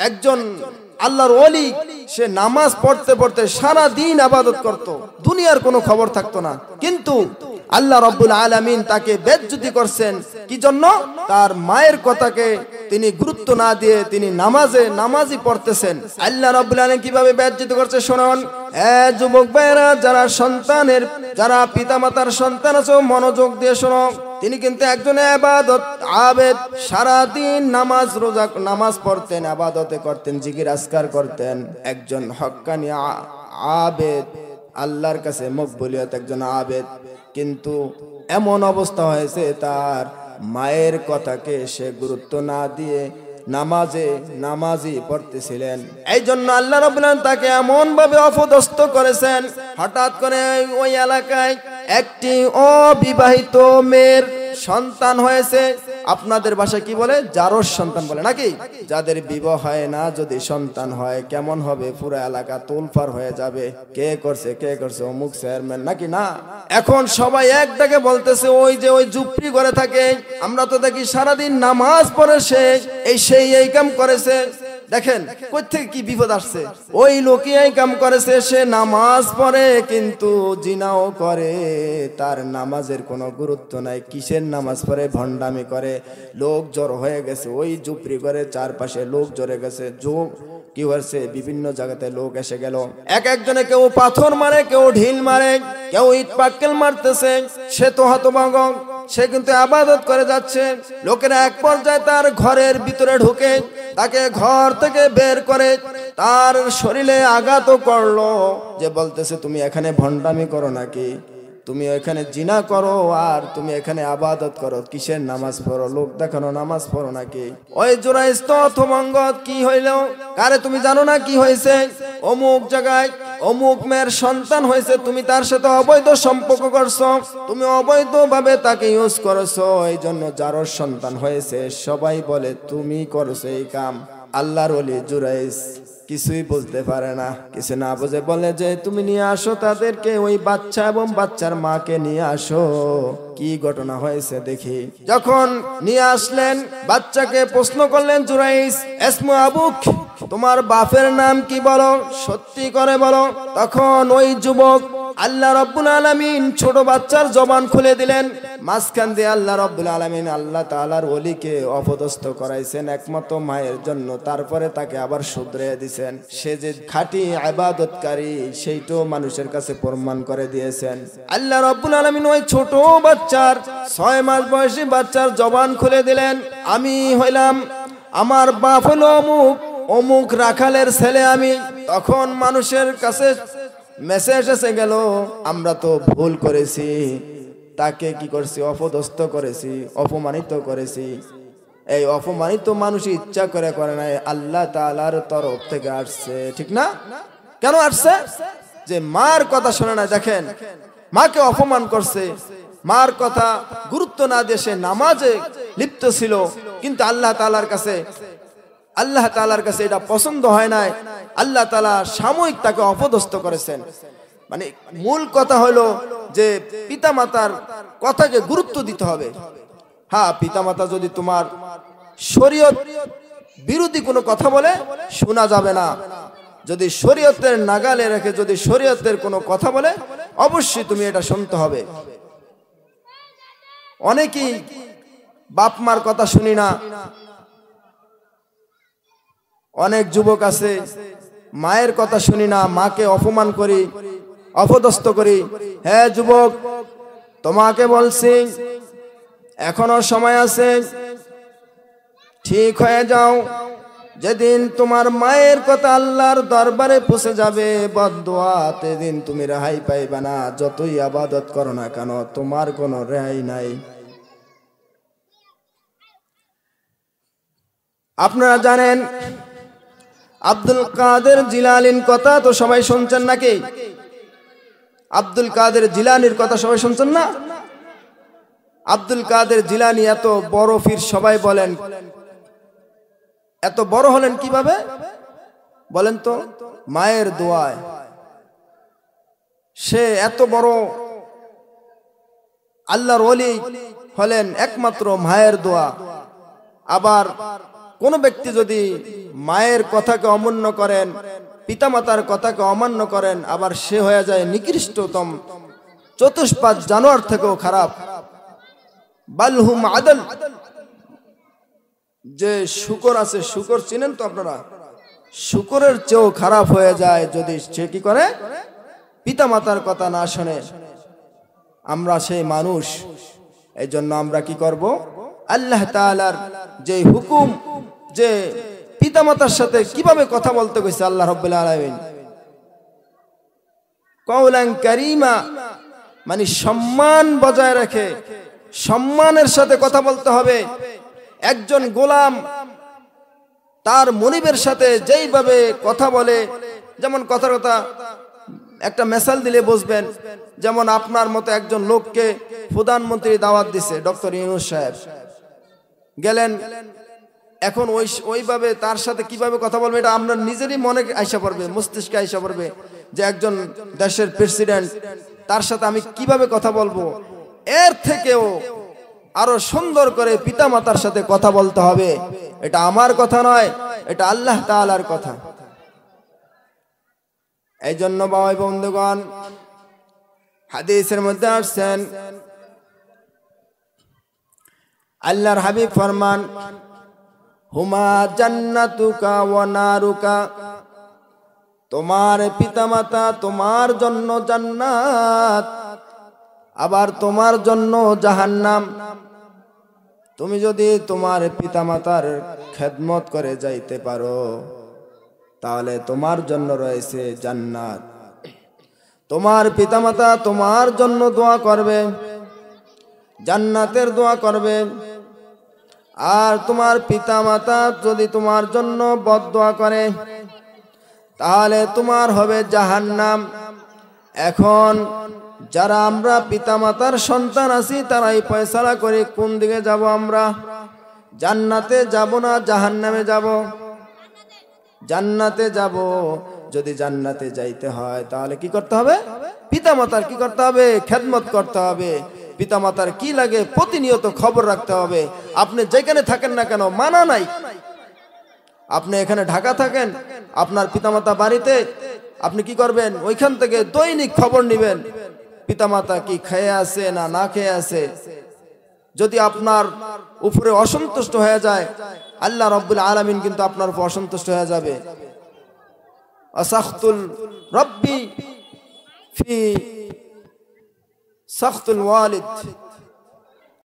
একজন আল্লাহর ওলি, সে নামাজ পড়তে পড়তে সারা দিন ইবাদত করত, দুনিয়ার কোনো খবর থাকতো না, কিন্তু আল্লাহ রাব্বুল আলামিন তাকে বেজ্জতি করছেন কি জন্য? তার মায়ের কথাকে তিনি গুরুত্ব না দিয়ে তিনি নামাজি পড়তেছেন। আল্লাহ রাব্বুল আলামিন কিভাবে বেজ্জতি করছে শুনুন। যুবক ভাইরা, যারা পিতামাতার সন্তান আছো, মনোযোগ দিয়ে শোনো। তিনি কিন্তু একজন ইবাদত আবেদ, সারা দিন নামাজ পড়তেন, ইবাদতে করতেন, জিকির আজকার করতেন, একজন হক্কানি আবেদ, আল্লাহর কাছে মকবুলিয়ত একজন আবেদ। কিন্তু এমন অবস্থা হয়েছে, তার মায়ের কথাকে সে গুরুত্ব না দিয়ে নামাজি পড়তেছিলেন। এই জন্য আল্লাহ রাব্বুল আলামিন তাকে এমন ভাবে অপদস্থ করেছেন। হঠাৎ করে ওই এলাকায় একটি অবিবাহিত মেয়ের সন্তান হয়েছে। আপনাদের ভাষায় কি বলে? জারজ সন্তান বলে নাকি? যাদের বিবাহ হয় না, যদি সন্তান হয় কেমন হবে? পুরো এলাকা তোলপাড় হয়ে যাবে, কে করছে অমুক চেয়ারম্যান নাকি না। এখন সবাই এক ডাকে বলতেছে, ওই জুপড়ি ঘরে থাকে, আমরা তো দেখি সারাদিন নামাজ পড়ে সেই কাম করেছে। দেখেন কোথেকে কি বিপদ আসছে। ওই লোকই এই কাম করেছে, সে নামাজ পড়ে কিন্তু জিনাও করে, তার নামাজের কোনো গুরুত্ব নাই। কিসের নামাজ পড়ে? ভণ্ডামি করে। লোক জড়ো হয়ে গেছে, ওই জুপড়ি ঘরে চারপাশে লোক জড়ে গেছে। কি হয়েছে? বিভিন্ন জায়গাতে লোক এসে গেল। একজনে কেউ পাথর মারে, কেউ ঢিল মারে, কেউ ইট পাক্কেল মারতেছে। সে তো হতভম্ব, সে কিন্তু ইবাদত করে যাচ্ছে। লোকেরা এক পর্যায়ে তার ঘরের ভিতরে ঢুকে তাকে ঘর থেকে বের করে তার শরীরে আঘাত করলো, যে বলতেছে তুমি এখানে ভণ্ডামি করো নাকি? তুমি এখানে জিনা করো আর তুমি এখানে ইবাদত করো, কিসের নামাজ পড়ো? লোক দেখানো নামাজ পড়ো নাকি? ওই জোরাইস তো হতভম্ব, কি হইল? কারে তুমি জানো না কি হয়েছে? অমুক জায়গায় অমুক মেয়ের সন্তান হয়েছে, তুমি তার সাথে অবৈধ সম্পর্ক করছো, তুমি অবৈধভাবে তাকে ইউজ করছো, এই জন্য যারও সন্তান হয়েছে। সবাই বলে তুমি করছো এই কাম। আল্লাহর ওলি জুরাইস কিছুই বুঝতে পারে না, কিছু না বুঝে বলে যে তুমি নিয়ে আসো তাদেরকে, ওই বাচ্চা এবং বাচ্চার মাকে নিয়ে আসো, কি ঘটনা হয়েছে দেখি। যখন নিয়ে আসলেন, বাচ্চাকে প্রশ্ন করলেন জুরাইস, ইসমু আবুক, তোমার বাপের নাম কি বলো, সত্যি করে বলো। তখন ওই যুবক, আল্লাহ রাব্বুল আলামিন ছোট বাচ্চার জবান খুলে দিলেন। মাঝখান দিয়ে আল্লাহ রাব্বুল আলামিন আল্লাহ তাআলার ওলিকে অপদস্থ করাইছেন একমাত্র মায়ের জন্য। তারপরে তাকে আবার শুধরে দিয়েছেন। সে যে খাঁটি ইবাদতকারী সেইটাও মানুষের কাছে প্রমাণ করে দিয়েছেন। আল্লাহ রাব্বুল আলামিন ওই ছোট বাচ্চার 6 মাস বয়সী বাচ্চার জবান খুলে দিলেন। আমি হইলাম, আমার বাপ হলো অমুক রাখালের ছেলে আমি। তখন মানুষের কাছে মেসেজ এসে গেল, আমরা তো ভুল করেছি, তাকে কি করছি? অপদস্থ করেছি, অপমানিত করেছি। এই অপমানিত মানুষ ইচ্ছা করে নাই, আল্লাহ তাআলার তরফ থেকে আসছে, ঠিক না? কেন আসছে? যে মার কথা শোনে না। দেখেন, মাকে অপমান করছে, মার কথা গুরুত্ব না দিয়ে সে নামাজে লিপ্ত ছিল, কিন্তু আল্লাহ তাআলার কাছে এটা পছন্দ হয় নাই। আল্লাহ তাআলা সাময়িক তাকে অপদস্থ করেছেন। মানে মূল কথা হলো যে পিতামাতার কথাকে গুরুত্ব দিতে হবে। হ্যাঁ, পিতামাতা যদি তোমার শরীয়ত বিরোধী কোনো কথা বলে শোনা যাবে না। যদি শরীয়তের নাগালে রেখে যদি শরীয়তের কোনো কথা বলে, অবশ্যই তুমি এটা শুনতে হবে। অনেকেই বাপ মার কথা শুনি না। অনেক যুবক আছে, মায়ের কথা শুনি না, মাকে অপমান করি, অপদস্থ করি। হ্যাঁ যুবক, তোমাকে বলছি এখনো সময় আছে, ঠিক হয়ে যাও। যেদিন তোমার মায়ের কথা আল্লাহর দরবারে পৌঁছে যাবে বদদুয়া, সেদিন তুমি রেহাই পাইবে না। যতই ইবাদত করো না কেন, তোমার কোনো রেহাই নাই। আপনারা জানেন আব্দুল কাদের জিলানীর কথা তো সবাই শুনছেন নাকি? আব্দুল কাদের জিলানীর কথা সবাই শুনছেন না? আব্দুল কাদের জিলানী এত বড় পীর, সবাই বলেন এত বড় হলেন কিভাবে বলেন তো? মায়ের দোয়ায়। সে এত বড় আল্লাহর ওলি হলেন একমাত্র মায়ের দোয়া। আবার কোন ব্যক্তি যদি মায়ের কথাকে অমান্য করেন, পিতামাতার কথাকে অমান্য করেন, আবার সে হয়ে যায় নিকৃষ্টতম চতুষ্পাদ জানোয়ার থেকেও খারাপ। বালহুম আদল, যে শুকর আছে, শুকর চিনেন তো আপনারা, শুকরের চেয়েও খারাপ হয়ে যায় যদি সে কি করে, পিতামাতার কথা না শোনে। আমরা সেই মানুষ, এই জন্য আমরা কি করব, আল্লাহ তাআলার যে হুকুম, যে পিতামাতার সাথে কিভাবে কথা বলতে কইছে আল্লাহ রাব্বুল আলামিন, কওলান কারীমা, মানে সম্মান বজায় রেখে সম্মানের সাথে কথা বলতে হবে। একজন গোলাম তার মনিবের সাথে যেইভাবে কথা বলে, যেমন কথার কথা একটা মেসাল দিলে বুঝবেন, যেমন আপনার মতো একজন লোককে প্রধানমন্ত্রী দাওয়াত দিছে, ডক্টর ইউনূস সাহেব গেলেন, এখন ওইভাবে তার সাথে কিভাবে কথা বলবে এটা আমরা নিজেরই মনে আইসা পড়বে, মস্তিষ্কে আইসা পড়বে যে একজন দেশের প্রেসিডেন্ট, তার সাথে আমি কিভাবে কথা বলবো। এর থেকেও আরো সুন্দর করে পিতামাতার সাথে কথা বলতে হবে। এটা আমার কথা নয়, এটা আল্লাহ তাআলার কথা। এই জন্য বাবা বন্ধুগণ, হাদিসের মধ্যে আসছেন, আল্লাহর হাবিব ফরমান, হুমা জান্নাতুকা ওয়া নারুকা, তোমার পিতামাতা তোমার জন্য জান্নাত, আবার তোমার জন্য জাহান্নাম। তুমি যদি তোমার পিতামাতার খেদমত করে যাইতে পারো, তাহলে তোমার জন্য রয়েছে জান্নাত। তোমার পিতামাতা তোমার জন্য দোয়া করবে, জান্নাতের দোয়া করবে। আর তোমার পিতামাতা যদি তোমার জন্য বদদোয়া করে, তাহলে তোমার হবে জাহান্নাম। এখন যারা আমরা পিতামাতার সন্তান আছি, তারাই ফয়সালা করি কোন দিকে যাব আমরা, জান্নাতে যাব না জাহান্নামে যাব। জান্নাতে যাব, যদি জান্নাতে যাইতে হয় তাহলে কি করতে হবে, পিতামাতার কি করতে হবে, খেদমত করতে হবে। পিতামাতার কি লাগে প্রতিনিয়ত খবর রাখতে হবে। আপনি যেখানে থাকেন না কেন, মানা নাই, আপনি এখানে ঢাকা থাকেন, আপনার পিতামাতা বাড়িতে, আপনি কি করবেন, ওইখান থেকে দৈনিক খবর নেবেন পিতামাতা কি খেয়ে আছে না না খেয়ে আছে। যদি আপনার উপরে অসন্তুষ্ট হয়ে যায়, আল্লাহ রাব্বুল আলামিন কিন্তু আপনার উপর অসন্তুষ্ট হয়ে যাবে। আসাখতুল রব্বি ফি সাখতুল ওয়ালিদ।